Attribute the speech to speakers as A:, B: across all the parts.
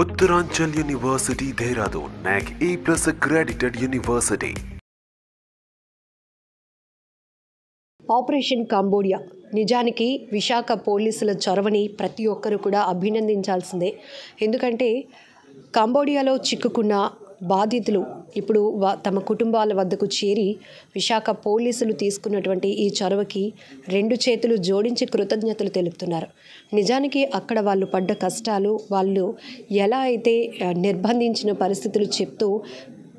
A: Uttaranchal University, Dehradun, NAC A+ accredited university.
B: Operation Cambodia నిజానికి విశాఖ పోలీసుల చొరవని ప్రతి ఒక్కరు కూడా అభినందించాల్సిందే. ఎందుకంటే కంబోడియాలో చిక్కుకున్న బాధితులు ఇప్పుడు తమ కుటుంబాల వద్దకు చేరి విశాఖ పోలీసులు తీసుకున్నటువంటి ఈ చొరవకి రెండు చేతులు జోడించి కృతజ్ఞతలు తెలుపుతున్నారు. నిజానికి అక్కడ వాళ్ళు పడ్డ కష్టాలు, వాళ్ళు ఎలా అయితే నిర్బంధించిన పరిస్థితులు చెప్తూ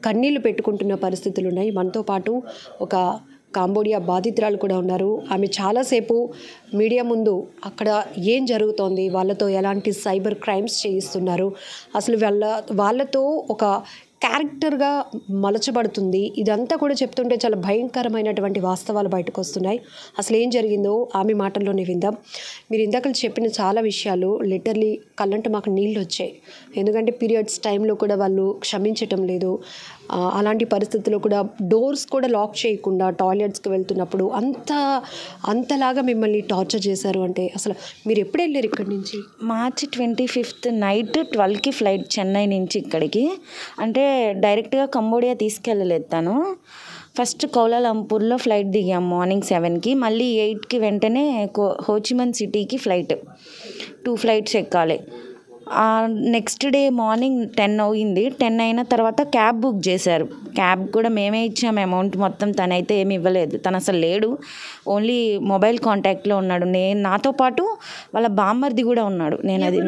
B: కన్నీళ్లు పెట్టుకుంటున్న పరిస్థితులు ఉన్నాయి. మనతో పాటు ఒక కాంబోడియా బాధితురాలు కూడా ఉన్నారు. ఆమె చాలాసేపు మీడియా ముందు అక్కడ ఏం జరుగుతోంది, వాళ్ళతో ఎలాంటి సైబర్ క్రైమ్స్ చేయిస్తున్నారు, అసలు వాళ్ళతో ఒక క్యారెక్టర్గా మలచబడుతుంది, ఇదంతా కూడా చెప్తుంటే చాలా భయంకరమైనటువంటి వాస్తవాలు బయటకు వస్తున్నాయి. అసలు ఏం జరిగిందో ఆమె మాటల్లోనే విందాం. మీరు ఇందాక చెప్పిన చాలా విషయాలు లిటర్లీ కళ్ళంటే మాకు నీళ్ళు వచ్చాయి. ఎందుకంటే పీరియడ్స్ టైంలో కూడా వాళ్ళు క్షమించటం లేదు. అలాంటి పరిస్థితుల్లో కూడా డోర్స్ కూడా లాక్ చేయకుండా టాయిలెట్స్కి వెళ్తున్నప్పుడు అంతలాగా మిమ్మల్ని టార్చర్ చేశారు. అంటే అసలు మీరు ఎప్పుడు వెళ్ళారు ఇక్కడి నుంచి?
C: మార్చి 25 నైట్ 12కి ఫ్లైట్ చెన్నై నుంచి ఇక్కడికి. అంటే డైరెక్ట్గా కంబోడియా తీసుకెళ్ళలేదు తను. ఫస్ట్ కౌలాలంపూర్లో ఫ్లైట్ దిగాం మార్నింగ్ 7కి, మళ్ళీ 8కి వెంటనే హోచిమన్ సిటీకి ఫ్లైట్. 2 ఫ్లైట్స్ ఎక్కాలి. నెక్స్ట్ డే మార్నింగ్ 10 అయింది. 10 అయిన తర్వాత క్యాబ్ బుక్ చేశారు. క్యాబ్ కూడా మేమే ఇచ్చాము అమౌంట్ మొత్తం. తనైతే ఏమి ఇవ్వలేదు, తను అసలు లేడు, ఓన్లీ మొబైల్ కాంటాక్ట్లో ఉన్నాడు. నాతో పాటు వాళ్ళ బామ్మర్ది కూడా ఉన్నాడు. నేను అది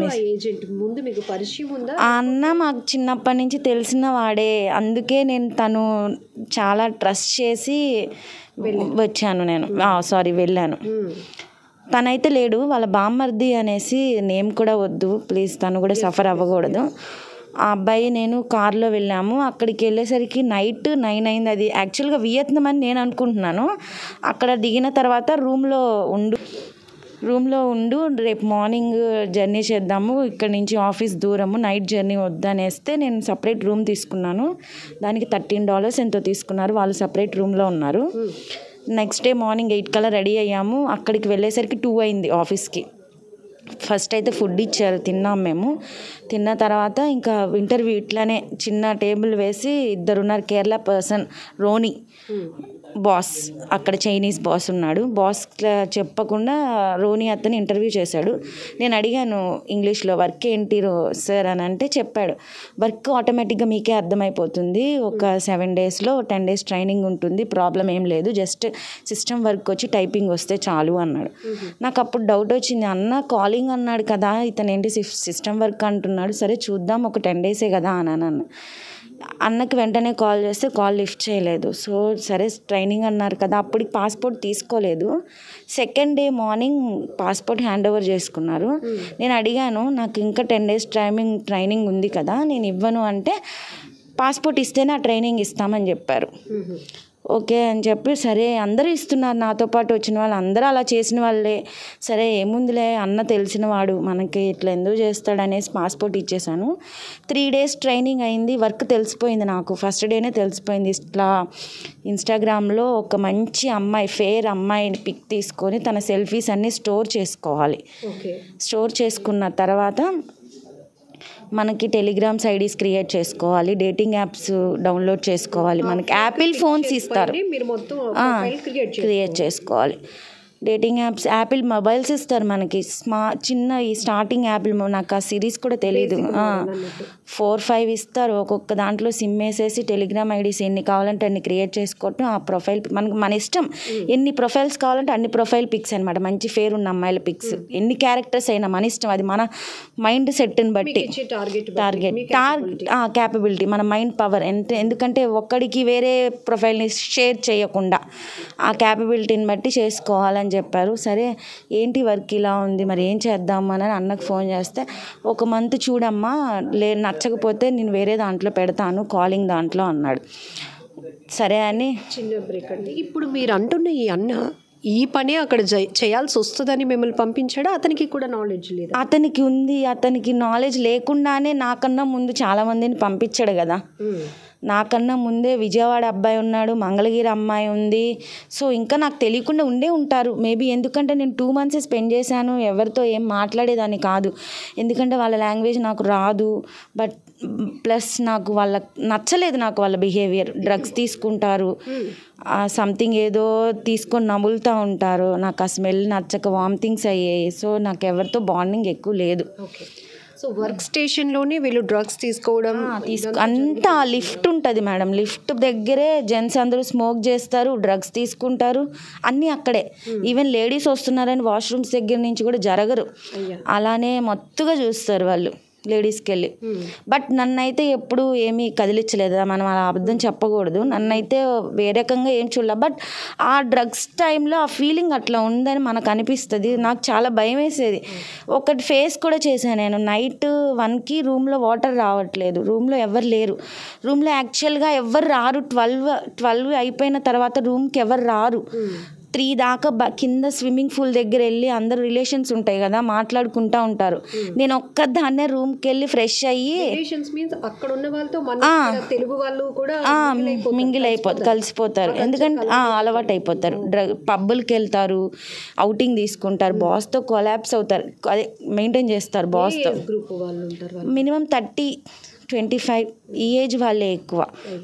B: ముందు మీకు పరిచయం ఉందా?
C: ఆ అన్న మాకు చిన్నప్పటి నుంచి తెలిసిన వాడే, అందుకే నేను తను చాలా ట్రస్ట్ చేసి వచ్చాను. వెళ్ళాను. తనైతే లేడు, వాళ్ళ బామ్మర్ది అనేసి నేమ్ కూడా వద్దు ప్లీజ్, తను కూడా సఫర్ అవ్వకూడదు. ఆ అబ్బాయి నేను కార్లో వెళ్ళాము. అక్కడికి వెళ్ళేసరికి నైట్ 9 అయింది. అది యాక్చువల్గా వియత్నాం అని నేను అనుకుంటున్నాను. అక్కడ దిగిన తర్వాత రూమ్లో ఉండు రేపు మార్నింగ్ జర్నీ చేద్దాము, ఇక్కడ నుంచి ఆఫీస్ దూరము, నైట్ జర్నీ వద్దనేస్తే నేను సపరేట్ రూమ్ తీసుకున్నాను. దానికి $13 ఎంతో తీసుకున్నారు. వాళ్ళు సపరేట్ రూమ్లో ఉన్నారు. నెక్స్ట్ డే మార్నింగ్ 8 కల్లా రెడీ అయ్యాము. అక్కడికి వెళ్ళేసరికి 2 అయింది ఆఫీస్కి. ఫస్ట్ అయితే ఫుడ్ ఇచ్చారు, తిన్నాం మేము. తిన్న తర్వాత ఇంకా ఇంటర్వ్యూ ఇట్లానే చిన్న టేబుల్ వేసి 2 ఉన్నారు. కేరళ పర్సన్ రోని బాస్, అక్కడ చైనీస్ బాస్ ఉన్నాడు. బాస్ చెప్పకుండా రోని అతను ఇంటర్వ్యూ చేశాడు. నేను అడిగాను ఇంగ్లీష్లో వర్క్ ఏంటి సార్ అని అంటే చెప్పాడు, వర్క్ ఆటోమేటిక్గా మీకే అర్థమైపోతుంది, ఒక 7 డేస్లో 10 డేస్ ట్రైనింగ్ ఉంటుంది, ప్రాబ్లం ఏం లేదు, జస్ట్ సిస్టమ్ వర్క్ వచ్చి టైపింగ్ వస్తే చాలు అన్నాడు. నాకు అప్పుడు డౌట్ వచ్చింది, అన్న కాలింగ్ అన్నాడు కదా, ఇతను ఏంటి సిస్టమ్ వర్క్ అంటున్నాడు, సరే చూద్దాం ఒక 10 డేసే కదా అన్నాను. అన్నకి వెంటనే కాల్ చేస్తే కాల్ లిఫ్ట్ చేయలేదు. సో సరే ట్రైనింగ్ అన్నారు కదా, అప్పటికి పాస్పోర్ట్ తీసుకోలేదు. Second day morning passport hand over చేసుకున్నారు. నేను అడిగాను, నాకు ఇంకా 10 డేస్ ట్రైనింగ్ ఉంది కదా, నేను ఇవ్వను అంటే పాస్పోర్ట్ ఇస్తేనే ఆ ట్రైనింగ్ ఇస్తామని చెప్పారు. ఓకే అని చెప్పి సరే అందరూ ఇస్తున్నారు, నాతో పాటు వచ్చిన వాళ్ళు అందరూ అలా చేసిన వాళ్ళే, సరే ఏముందిలే అన్న తెలిసిన వాడు మనకి ఇట్లా ఎందుకు చేస్తాడనేసి పాస్పోర్ట్ ఇచ్చేసాను. 3 డేస్ ట్రైనింగ్ అయింది. వర్క్ తెలిసిపోయింది నాకు, ఫస్ట్ డేనే తెలిసిపోయింది. ఇట్లా ఇన్స్టాగ్రామ్లో ఒక మంచి అమ్మాయి, ఫేర్ అమ్మాయిని పిక్ తీసుకొని తన సెల్ఫీస్ అన్నీ స్టోర్ చేసుకోవాలి. స్టోర్ చేసుకున్న తర్వాత మనకి టెలిగ్రామ్స్ ఐడీస్ క్రియేట్ చేసుకోవాలి, డేటింగ్ యాప్స్ డౌన్లోడ్ చేసుకోవాలి, మనకి యాపిల్ ఫోన్స్ ఇస్తారు, క్రియేట్ చేసుకోవాలి. డేటింగ్ యాప్స్ యాపిల్ మొబైల్స్ ఇస్తారు మనకి, చిన్న ఈ స్టార్టింగ్ యాపిల్, నాకు ఆ సిరీస్ కూడా తెలీదు, 4-5 ఇస్తారు. ఒక్కొక్క దాంట్లో సిమ్ వేసేసి టెలిగ్రామ్ ఐడీస్ ఎన్ని కావాలంటే అన్ని క్రియేట్ చేసుకోవటం. ఆ ప్రొఫైల్ మన ఇష్టం, ఎన్ని ప్రొఫైల్స్ కావాలంటే అన్ని ప్రొఫైల్ పిక్స్ అనమాట, మంచి ఫేర్ ఉన్న అమ్మాయిల పిక్స్, ఎన్ని క్యారెక్టర్స్ అయినా మన ఇష్టం, అది మన మైండ్ సెట్ని బట్టి టార్గెట్ క్యాపబిలిటీ, మన మైండ్ పవర్ ఎంత. ఎందుకంటే ఒక్కడికి వేరే ప్రొఫైల్ని షేర్ చేయకుండా ఆ క్యాపబిలిటీని బట్టి చేసుకోవాలని చెప్పారు. సరే ఏంటి వర్క్ ఇలా ఉంది, మరి ఏం చేద్దామని అన్నకు ఫోన్ చేస్తే, ఒక మంత్ చూడమ్మా, నచ్చకపోతే నేను వేరే దాంట్లో పెడతాను, కాలింగ్ దాంట్లో అన్నాడు. సరే అని
B: చిన్న బ్రేక్ అండి. ఇప్పుడు మీరు అంటున్న ఈ అన్న ఈ పని అక్కడ చేయాల్సి వస్తుందని మిమ్మల్ని పంపించాడా? అతనికి కూడా నాలెడ్జ్ లేదు?
C: అతనికి ఉంది. అతనికి నాలెడ్జ్ లేకుండానే నాకన్నా ముందు చాలా మందిని పంపించాడు కదా. నాకన్నా ముందే విజయవాడ అబ్బాయి ఉన్నాడు, మంగళగిరి అమ్మాయి ఉంది. సో ఇంకా నాకు తెలియకుండా ఉండే ఉంటారు మేబీ. ఎందుకంటే నేను 2 months స్పెండ్ చేశాను, ఎవరితో ఏం మాట్లాడేదాన్ని కాదు. ఎందుకంటే వాళ్ళ లాంగ్వేజ్ నాకు రాదు. బట్ ప్లస్ నాకు నచ్చలేదు నాకు వాళ్ళ బిహేవియర్. డ్రగ్స్ తీసుకుంటారు, సంథింగ్ ఏదో తీసుకొని నములుతూ ఉంటారు. నాకు ఆ స్మెల్ నచ్చక వామిటింగ్స్ అయ్యాయి. సో నాకు ఎవరితో బాండింగ్ ఎక్కువ లేదు.
B: సో వర్క్ స్టేషన్లోనే వీళ్ళు డ్రగ్స్ తీసుకోవడం
C: అంతా లిఫ్ట్ ఉంటుంది మేడం. లిఫ్ట్ దగ్గరే జెంట్స్ అందరూ స్మోక్ చేస్తారు, డ్రగ్స్ తీసుకుంటారు, అన్నీ అక్కడే. ఈవెన్ లేడీస్ వస్తున్నారని వాష్రూమ్స్ దగ్గర నుంచి కూడా జరగరు. అలానే మొత్తుగా చూస్తారు వాళ్ళు లేడీస్కి వెళ్ళి. బట్ నన్నైతే ఎప్పుడు ఏమీ కదిలించలేదు. మనం అలా అబద్ధం చెప్పకూడదు. నన్నైతే వేరే రకంగా ఏం చూడలే. బట్ ఆ డ్రగ్స్ టైంలో ఆ ఫీలింగ్ అట్లా ఉందని మనకు అనిపిస్తుంది. నాకు చాలా భయం వేసేది. ఒకటి ఫేస్ కూడా చేశాను నేను. నైట్ 1కి రూమ్లో వాటర్ రావట్లేదు, రూమ్లో ఎవరు లేరు. రూమ్లో యాక్చువల్గా ఎవరు రారు. 12 అయిపోయిన తర్వాత రూమ్కి ఎవరు రారు. 3 దాకా కింద స్విమ్మింగ్ పూల్ దగ్గర వెళ్ళి అందరు రిలేషన్స్ ఉంటాయి కదా, మాట్లాడుకుంటూ ఉంటారు. నేను ఒక్కదాన్నే రూమ్కి వెళ్ళి ఫ్రెష్ అయ్యి మింగిల్ అయిపోతారు, కలిసిపోతారు. ఎందుకంటే అలవాటు అయిపోతారు. పబ్బులకి వెళ్తారు, అవుటింగ్ తీసుకుంటారు, బాస్తో కొలాప్స్ అవుతారు. అదే మెయింటైన్ చేస్తారు బాస్తో. మినిమం 30-25 ఈ ఏజ్ వాళ్ళే ఎక్కువ.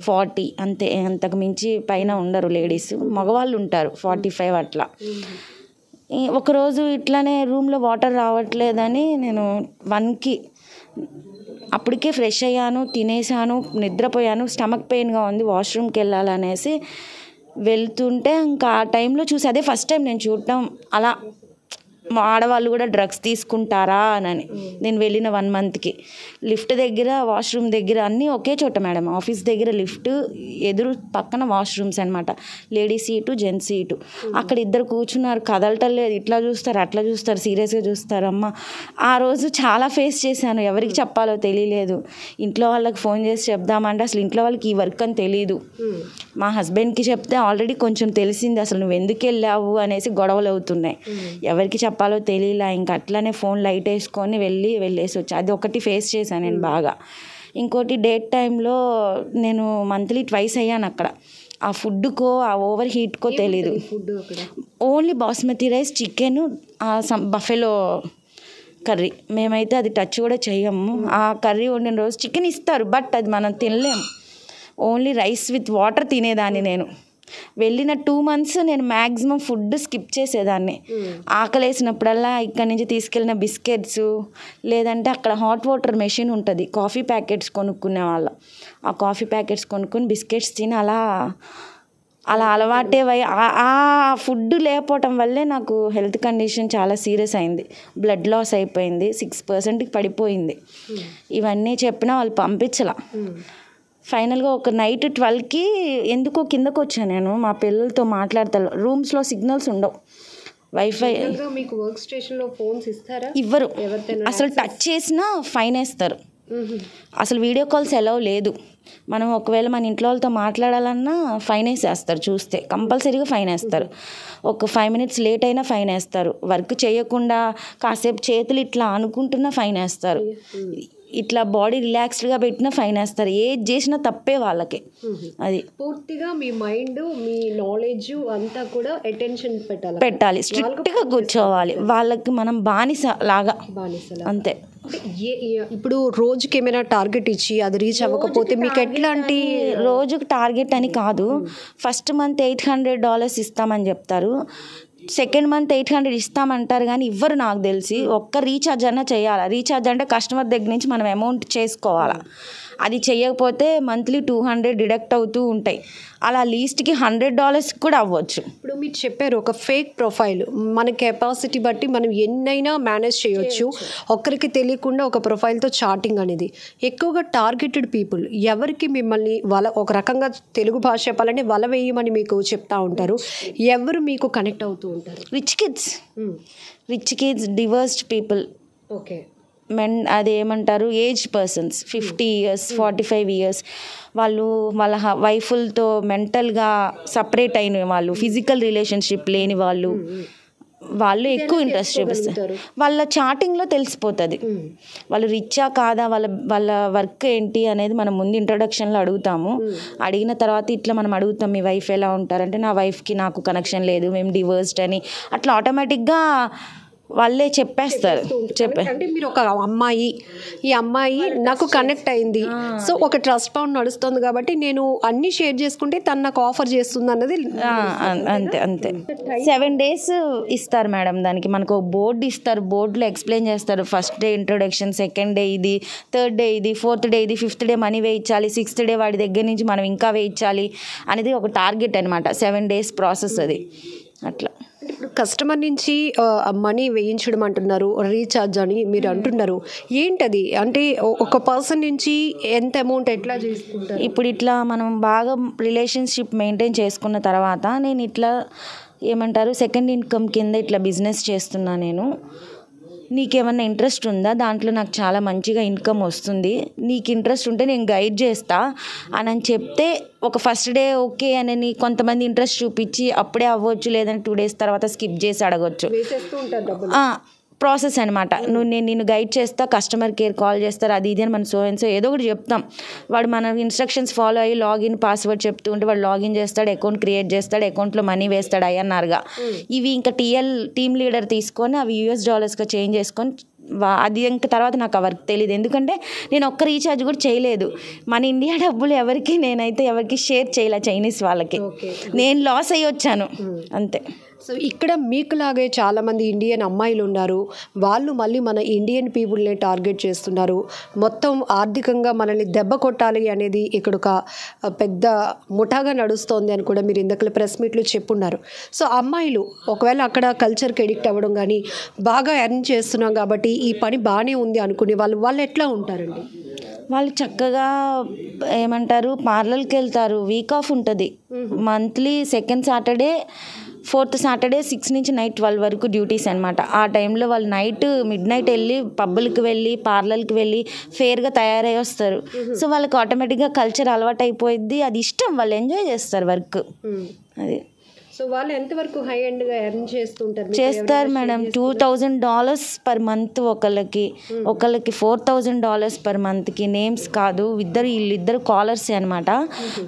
C: 40 అంతే, అంతకు మించి పైన ఉండరు లేడీస్. మగవాళ్ళు ఉంటారు 45 అట్లా. ఒకరోజు ఇట్లానే రూమ్లో వాటర్ రావట్లేదని నేను 1కి అప్పటికే ఫ్రెష్ అయ్యాను, తినేసాను, నిద్రపోయాను. స్టమక్ పెయిన్గా ఉంది, వాష్రూమ్కి వెళ్ళాలనేసి వెళ్తుంటే ఇంకా ఆ టైంలో చూసి, అదే ఫస్ట్ టైం నేను చూడటం అలా ఆడవాళ్ళు కూడా డ్రగ్స్ తీసుకుంటారా అని. నేను వెళ్ళిన 1 monthకి లిఫ్ట్ దగ్గర, వాష్రూమ్ దగ్గర అన్నీ ఒకే చోట మేడం. ఆఫీస్ దగ్గర లిఫ్ట్ ఎదురు పక్కన వాష్రూమ్స్ అనమాట. Ladies seat, gents seat. అక్కడ ఇద్దరు కూర్చున్నారు, కదలటం లేదు. ఇట్లా చూస్తారు, అట్లా చూస్తారు, సీరియస్గా చూస్తారు. అమ్మ ఆ రోజు చాలా ఫేస్ చేశాను. ఎవరికి చెప్పాలో తెలియలేదు. ఇంట్లో వాళ్ళకి ఫోన్ చేసి చెప్దామంటే అసలు ఇంట్లో వాళ్ళకి ఈ వర్క్ అని తెలీదు. మా హస్బెండ్కి చెప్తే ఆల్రెడీ కొంచెం తెలిసింది, అసలు నువ్వు ఎందుకు వెళ్ళావు అనేసి గొడవలు అవుతున్నాయి. ఎవరికి చెప్పాలో తెలియలా. ఇంకా అట్లానే ఫోన్ లైట్ వేసుకొని వెళ్ళేసి వచ్చి అది ఒకటి ఫేస్ చేశాను నేను బాగా. ఇంకోటి డేట్ టైంలో నేను మంత్లీ 2 అయ్యాను అక్కడ. ఆ ఫుడ్కో ఆ ఓవర్ హీట్కో తెలీదు. Only basmati rice, chicken, buffalo curry. మేమైతే అది టచ్ కూడా చేయము. ఆ కర్రీ వండిన రోజు చికెన్ ఇస్తారు, బట్ అది మనం తినలేము. ఓన్లీ రైస్ విత్ వాటర్ తినేదాన్ని నేను. వెళ్ళిన 2 months నేను మ్యాక్సిమం ఫుడ్ స్కిప్ చేసేదాన్ని. ఆకలేసినప్పుడల్లా ఇక్కడ నుంచి తీసుకెళ్ళిన బిస్కెట్స్, లేదంటే అక్కడ హాట్ వాటర్ మెషిన్ ఉంటుంది, కాఫీ ప్యాకెట్స్ కొనుక్కునే వాళ్ళ. ఆ కాఫీ ప్యాకెట్స్ కొనుక్కొని బిస్కెట్స్ తిని అలా అలవాటే ఆ ఫుడ్ లేకపోవటం వల్లే నాకు హెల్త్ కండిషన్ చాలా సీరియస్ అయింది. బ్లడ్ లాస్ అయిపోయింది, 6%కి పడిపోయింది. ఇవన్నీ చెప్పినా వాళ్ళు పంపించలా. ఫైనల్గా ఒక నైట్ 12కి ఎందుకో కిందకు వచ్చాను నేను. మా పిల్లలతో మాట్లాడతాను. రూమ్స్లో సిగ్నల్స్ ఉండవు, వైఫై.
B: మీకు వర్క్ స్టేషన్లో ఫోన్స్ ఇస్తారా?
C: ఇవ్వరు. అసలు టచ్ చేసినా ఫైన్ వేస్తారు. అసలు వీడియో కాల్స్ ఎలవ్ లేదు. మనం ఒకవేళ మన ఇంట్లో వాళ్ళతో మాట్లాడాలన్నా ఫైన్ వేసేస్తారు. చూస్తే కంపల్సరీగా ఫైన్ వేస్తారు. ఒక 5 minutes లేట్ అయినా ఫైన్ వేస్తారు. వర్క్ చేయకుండా కాసేపు చేతులు ఇట్లా అనుకుంటున్నా ఫైన్ వేస్తారు. ఇట్లా బాడీ రిలాక్స్డ్గా పెట్టినా ఫైన్ వేస్తారు. ఏది చేసినా తప్పే వాళ్ళకి. అది
B: పూర్తిగా మీ మైండ్, మీ నాలెడ్జ్ అంతా కూడా అటెన్షన్ పెట్టాలి.
C: స్ట్రిక్ట్గా కూర్చోవాలి. వాళ్ళకి మనం బానిస లాగా అంతే.
B: ఇప్పుడు రోజుకి ఏమైనా టార్గెట్ ఇచ్చి అది రీచ్ అవ్వకపోతే మీకు ఎట్లాంటి?
C: రోజుకి టార్గెట్ అని కాదు. ఫస్ట్ మంత్ $800 ఇస్తామని చెప్తారు. సెకండ్ మంత్ 800 ఇస్తామంటారు, కానీ ఇవ్వరు నాకు తెలిసి. ఒక్క రీఛార్జ్ అన్నా చేయాలి. రీఛార్జ్ అంటే కస్టమర్ దగ్గర నుంచి మనం అమౌంట్ చేసుకోవాలా. అది చేయకపోతే మంత్లీ 200 డిడక్ట్ అవుతూ ఉంటాయి. అలా లీస్ట్కి $100 కూడా అవ్వచ్చు.
B: ఇప్పుడు మీరు చెప్పారు ఒక ఫేక్ ప్రొఫైల్. మన కెపాసిటీ బట్టి మనం ఎన్నైనా మేనేజ్ చేయొచ్చు. ఒక్కరికి తెలియకుండా ఒక ప్రొఫైల్తో చాటింగ్ అనేది. ఎక్కువగా టార్గెటెడ్ పీపుల్ ఎవరికి మిమ్మల్ని ఒక రకంగా తెలుగు భాష చెప్పాలంటే వల వేయమని మీకు చెప్తా ఉంటారు. ఎవరు మీకు కనెక్ట్ అవుతూ ఉంటారు?
C: Rich kids, divorced people.
B: Okay.
C: అదేమంటారు, ఏజ్ పర్సన్స్, 50 years 45 years వాళ్ళు వాళ్ళ వైఫులతో మెంటల్గా సపరేట్ అయిన వాళ్ళు, ఫిజికల్ రిలేషన్షిప్ లేని వాళ్ళు, వాళ్ళు ఎక్కువ ఇంట్రెస్ట్ చూపిస్తారు. వాళ్ళ చాటింగ్లో తెలిసిపోతుంది వాళ్ళు రిచ్చా కాదా, వాళ్ళ వర్క్ ఏంటి అనేది మనం ముందు ఇంట్రొడక్షన్లో అడుగుతాము. అడిగిన తర్వాత ఇట్లా మనం అడుగుతాం, మీ వైఫ్ ఎలా ఉంటారంటే నా వైఫ్కి నాకు కనెక్షన్ లేదు, మేము డివోర్స్డ్ అని, అట్లా ఆటోమేటిక్గా వాళ్ళే చెప్పేస్తారు.
B: అంటే మీరు ఒక అమ్మాయి, ఈ అమ్మాయి నాకు కనెక్ట్ అయింది, సో ఒక ట్రస్ట్ ఫండ్ నడుస్తుంది కాబట్టి నేను అన్ని షేర్ చేసుకుంటే తను నాకు ఆఫర్ చేస్తుంది అన్నది
C: అంతే అంతే. 7 days ఇస్తారు మేడం. దానికి మనకు బోర్డు ఇస్తారు, బోర్డులో ఎక్స్ప్లెయిన్ చేస్తారు. First day introduction, second day ఇది, థర్డ్ డే ఇది, ఫోర్త్ డే ఇది, ఫిఫ్త్ డే మనీ వేయించాలి, సిక్స్త్ డే వాడి దగ్గర నుంచి మనం ఇంకా వేయించాలి అనేది ఒక టార్గెట్ అనమాట. 7 days ప్రాసెస్ అది. అట్లా
B: ఇప్పుడు కస్టమర్ నుంచి మనీ వేయించడం అంటున్నారు, రీఛార్జ్ అని మీరు అంటున్నారు, ఏంటది? అంటే ఒక పర్సన్ నుంచి ఎంత అమౌంట్ ఎట్లా చేసుకుంటారు?
C: ఇప్పుడు ఇట్లా మనం బాగా రిలేషన్షిప్ మెయింటైన్ చేసుకున్న తర్వాత నేను ఇట్లా ఏమంటారు సెకండ్ ఇన్కమ్ కింద ఇట్లా బిజినెస్ చేస్తున్నా నేను. నీకేమన్నా ఇంట్రెస్ట్ ఉందా, దాంట్లో నాకు చాలా మంచిగా ఇన్కమ్ వస్తుంది, నీకు ఇంట్రెస్ట్ ఉంటే నేను గైడ్ చేస్తా అని చెప్తే ఒక ఫస్ట్ డే ఓకే అని కొంతమంది ఇంట్రెస్ట్ చూపించి అప్పుడే అవ్వచ్చు, లేదంటే 2 days తర్వాత స్కిప్ చేసి అడగొచ్చు. ప్రాసెస్ అనమాట. నేను గైడ్ చేస్తా, కస్టమర్ కేర్ కాల్ చేస్తారు, అది ఇది అని మన సో ఏదో ఒకటి చెప్తాం. వాడు మన ఇన్స్ట్రక్షన్స్ ఫాలో అయ్యి లాగిన్ పాస్వర్డ్ చెప్తూ ఉంటే వాడు లాగిన్ చేస్తాడు, అకౌంట్ క్రియేట్ చేస్తాడు, అకౌంట్లో మనీ వేస్తాడు INRగా. ఇవి ఇంకా టీమ్ లీడర్ తీసుకొని అవి $గా చేంజ్ చేసుకొని అది ఇంకా తర్వాత నాకు ఆ వర్క్ తెలియదు, ఎందుకంటే నేను ఒక్క రీఛార్జ్ కూడా చేయలేదు. మన ఇండియా డబ్బులు ఎవరికి షేర్ చేయలే, చైనీస్ వాళ్ళకి. నేను లాస్ అయ్యి వచ్చాను అంతే.
B: సో ఇక్కడ మీకులాగే చాలామంది ఇండియన్ అమ్మాయిలు ఉన్నారు, వాళ్ళు మళ్ళీ మన ఇండియన్ పీపుల్ని టార్గెట్ చేస్తున్నారు, మొత్తం ఆర్థికంగా మనల్ని దెబ్బ కొట్టాలి అనేది ఇక్కడ ఒక పెద్ద ముఠాగా నడుస్తోంది అని కూడా మీరు ఇందాక ప్రెస్ మీట్లో చెప్పున్నారు. సో అమ్మాయిలు ఒకవేళ అక్కడ కల్చర్కి ఎడిక్ట్ అవ్వడం కానీ, బాగా ఎర్న్ చేస్తున్నాం కాబట్టి ఈ పని బాగానే ఉంది అనుకునే వాళ్ళు ఎట్లా ఉంటారండి?
C: వాళ్ళు చక్కగా ఏమంటారు పార్లర్కి వెళ్తారు, వీక్ ఆఫ్ ఉంటుంది, monthly second Saturday, fourth Saturday 6 నుంచి నైట్ 12 వరకు డ్యూటీస్ అనమాట. ఆ టైంలో వాళ్ళు మిడ్ నైట్ వెళ్ళి పబ్బులకి వెళ్ళి పార్లర్కి వెళ్ళి ఫేర్గా తయారై వస్తారు. సో వాళ్ళకి ఆటోమేటిక్గా కల్చర్ అలవాటు అయిపోయింది, అది ఇష్టం, వాళ్ళు ఎంజాయ్ చేస్తారు వర్క్. అది
B: సో వాళ్ళు ఎంతవరకు హై ఎండ్గా ఎర్న్
C: చేస్తారు మేడం? $2,000 పర్ మంత్ ఒకళ్ళకి $4,000 పర్ మంత్కి. నేమ్స్ కాదు, వీళ్ళిద్దరు కాలర్సే అనమాట.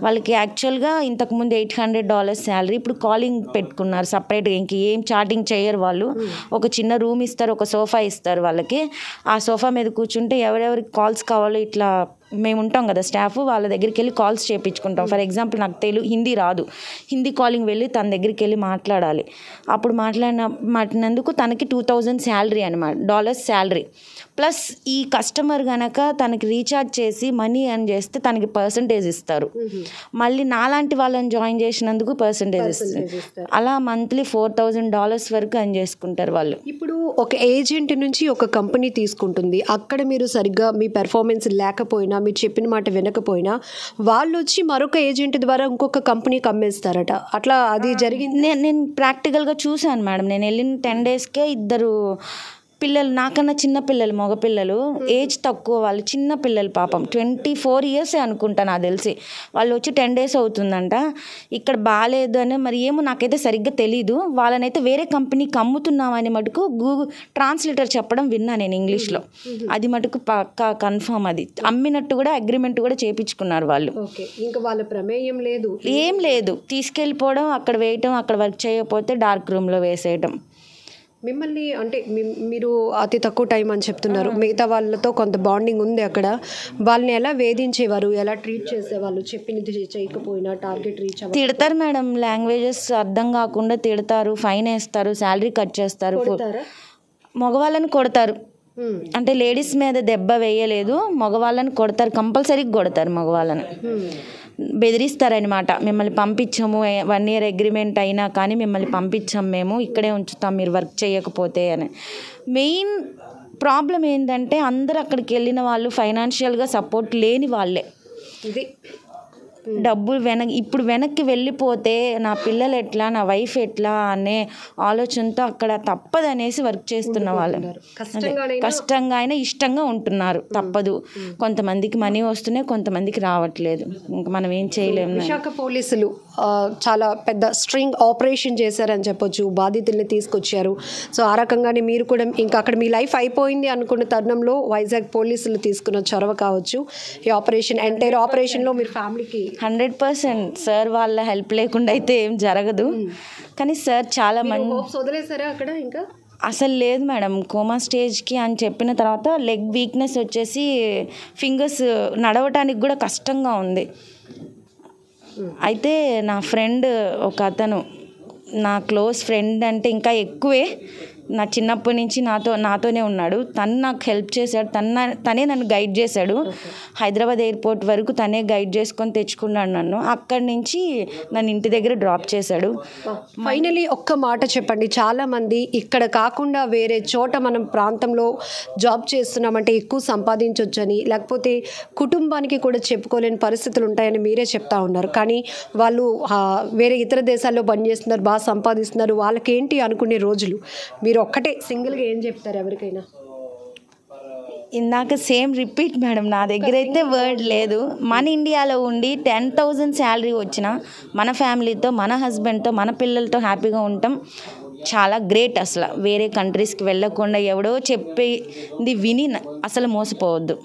C: వాళ్ళకి యాక్చువల్గా ఇంతకుముందు $800 శాలరీ, ఇప్పుడు కాలింగ్ పెట్టుకున్నారు సపరేట్గా. ఇంక ఏం చాటింగ్ చేయరు వాళ్ళు. ఒక చిన్న రూమ్ ఇస్తారు, ఒక సోఫా ఇస్తారు వాళ్ళకి. ఆ సోఫా మీద కూర్చుంటే ఎవరెవరికి కాల్స్ కావాలో ఇట్లా మేము ఉంటాం కదా స్టాఫ్, వాళ్ళ దగ్గరికి వెళ్ళి కాల్స్ చేయించుకుంటాం. ఫర్ ఎగ్జాంపుల్ నాకు హిందీ రాదు, హిందీ కాలింగ్ వెళ్ళి తన దగ్గరికి వెళ్ళి మాట్లాడాలి. అప్పుడు మాట్లాడినందుకు తనకి $2,000 శాలరీ అనమాట, డాలర్స్ శాలరీ. ప్లస్ ఈ కస్టమర్ కనుక తనకి రీఛార్జ్ చేసి మనీ ఎర్న్ చేస్తే తనకి పర్సంటేజ్ ఇస్తారు. మళ్ళీ నాలాంటి వాళ్ళని జాయిన్ చేసినందుకు పర్సంటేజ్ ఇస్తారు. అలా మంత్లీ $4,000 వరకు ఎర్న్ చేసుకుంటారు వాళ్ళు.
B: ఇప్పుడు ఒక ఏజెంట్ నుంచి ఒక కంపెనీ తీసుకుంటుంది, అక్కడ మీరు సరిగ్గా మీ పెర్ఫార్మెన్స్ లేకపోయినా, మీరు చెప్పిన మాట వినకపోయినా వాళ్ళు వచ్చి మరొక ఏజెంట్ ద్వారా ఇంకొక కంపెనీకి అమ్మేస్తారట, అట్లా అది జరిగింది?
C: నేను ప్రాక్టికల్గా చూశాను మేడం. నేను వెళ్ళిన 10 daysకే 2 పిల్లలు, నాకన్నా చిన్న పిల్లలు, మగపిల్లలు, ఏజ్ తక్కువ వాళ్ళు, చిన్న పిల్లలు పాపం 24 years అనుకుంటా నాకు తెలిసి. వాళ్ళు వచ్చి 10 days అవుతుందంట. ఇక్కడ బాగాలేదు అని మరి ఏమో నాకైతే సరిగ్గా తెలీదు. వాళ్ళనైతే వేరే కంపెనీకి అమ్ముతున్నామని మటుకు గూగుల్ ట్రాన్స్లేటర్ చెప్పడం విన్నా నేను ఇంగ్లీష్లో. అది మటుకు పక్కా కన్ఫర్మ్. అది అమ్మినట్టు కూడా అగ్రిమెంట్ కూడా చేయించుకున్నారు వాళ్ళు.
B: ఇంకా వాళ్ళ ప్రమేయం లేదు,
C: ఏం లేదు, తీసుకెళ్ళిపోవడం, అక్కడ వేయటం, అక్కడ వర్క్ చేయకపోతే డార్క్ రూమ్లో వేసేయటం.
B: మిమ్మల్ని అంటే మీరు అతి తక్కువ టైం అని చెప్తున్నారు, మిగతా వాళ్ళతో కొంత బాండింగ్ ఉంది అక్కడ, వాళ్ళని ఎలా వేధించేవారు, ఎలా ట్రీట్ చేసేవాళ్ళు? చెప్పింది చేయకపోయినా టార్గెట్ రీచ్
C: తిడతారు మేడం, లాంగ్వేజెస్ అర్థం కాకుండా తిడతారు, ఫైన్ వేస్తారు, శాలరీ కట్ చేస్తారు, మగవాళ్ళని కొడతారు. అంటే లేడీస్ మీద దెబ్బ వేయలేదు, మగవాళ్ళని కొడతారు, కంపల్సరీగా కొడతారు మగవాళ్ళని. బెదిరిస్తారనమాట, మిమ్మల్ని పంపించాము 1 year అగ్రిమెంట్ అయినా కానీ మిమ్మల్ని పంపించాము, మేము ఇక్కడే ఉంచుతాం మీరు వర్క్ చేయకపోతే అని. మెయిన్ ప్రాబ్లం ఏంటంటే అందరూ అక్కడికి వెళ్ళిన వాళ్ళు ఫైనాన్షియల్గా సపోర్ట్ లేని వాళ్ళే.
B: ఇది
C: డబ్బులు ఇప్పుడు వెనక్కి వెళ్ళిపోతే నా పిల్లలు ఎట్లా, నా వైఫ్ ఎట్లా అనే ఆలోచనతో అక్కడ తప్పదనేసి వర్క్ చేస్తున్న వాళ్ళు కష్టంగా అయినా ఇష్టంగా ఉంటున్నారు. తప్పదు, కొంతమందికి మనీ వస్తున్నాయి, కొంతమందికి రావట్లేదు, ఇంకా మనం ఏం చేయలేము.
B: విశాఖ పోలీసులు చాలా పెద్ద స్ట్రింగ్ ఆపరేషన్ చేశారని చెప్పొచ్చు, బాధితుల్ని తీసుకొచ్చారు. సో ఆ రకంగానే మీరు కూడా ఇంకా అక్కడ మీ లైఫ్ అయిపోయింది అనుకున్న తరుణంలో వైజాగ్ పోలీసులు తీసుకున్న చొరవ కావచ్చు, ఈ ఆపరేషన్ ఎంటైర్ ఆపరేషన్లో మీరు ఫ్యామిలీకి
C: 100% సార్ వాళ్ళ హెల్ప్ లేకుండా అయితే ఏం జరగదు. కానీ సార్ చాలా మంది
B: వదిలేసారా అక్కడ ఇంకా
C: అసలు లేదు మేడం. కోమా స్టేజ్కి అని చెప్పిన తర్వాత లెగ్ వీక్నెస్ వచ్చేసి ఫింగర్స్ నడవటానికి కూడా కష్టంగా ఉంది. అయితే నా ఫ్రెండ్ ఒక అతను, నా క్లోజ్ ఫ్రెండ్ అంటే ఇంకా ఎక్కువే, నా చిన్నప్పటి నుంచి నాతోనే ఉన్నాడు. తను నాకు హెల్ప్ చేశాడు, తనే నన్ను గైడ్ చేశాడు. హైదరాబాద్ ఎయిర్పోర్ట్ వరకు తనే గైడ్ చేసుకొని తెచ్చుకున్నాడు నన్ను. అక్కడి నుంచి నన్ను ఇంటి దగ్గర డ్రాప్ చేశాడు.
B: ఫైనలీ ఒక్క మాట చెప్పండి, చాలామంది ఇక్కడ కాకుండా వేరే చోట మనం ప్రాంతంలో జాబ్ చేస్తున్నామంటే ఎక్కువ సంపాదించవచ్చని, లేకపోతే కుటుంబానికి కూడా చెప్పుకోలేని పరిస్థితులు ఉంటాయని మీరే చెప్తా ఉన్నారు. కానీ వాళ్ళు వేరే ఇతర దేశాల్లో పనిచేస్తున్నారు, బాగా సంపాదిస్తున్నారు, వాళ్ళకేంటి అనుకునే రోజులు. మీరు ఒక్కటే సింగిల్గా ఏం చెప్తారు ఎవరికైనా?
C: ఇందాక సేమ్ రిపీట్ మేడం, నా దగ్గర అయితే వర్డ్ లేదు. మన ఇండియాలో ఉండి 10,000 శాలరీ వచ్చిన మన ఫ్యామిలీతో, మన హస్బెండ్తో, మన పిల్లలతో హ్యాపీగా ఉంటాం. చాలా గ్రేట్. అసలు వేరే కంట్రీస్కి వెళ్ళకుండా ఎవడో చెప్పేది విని అసలు మోసపోవద్దు,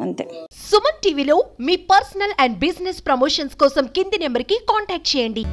C: అంతే.
D: సుమన్ టీవీలో మీ పర్సనల్ అండ్ బిజినెస్ ప్రమోషన్స్ కోసం కింది నెంబర్కి కాంటాక్ట్ చేయండి.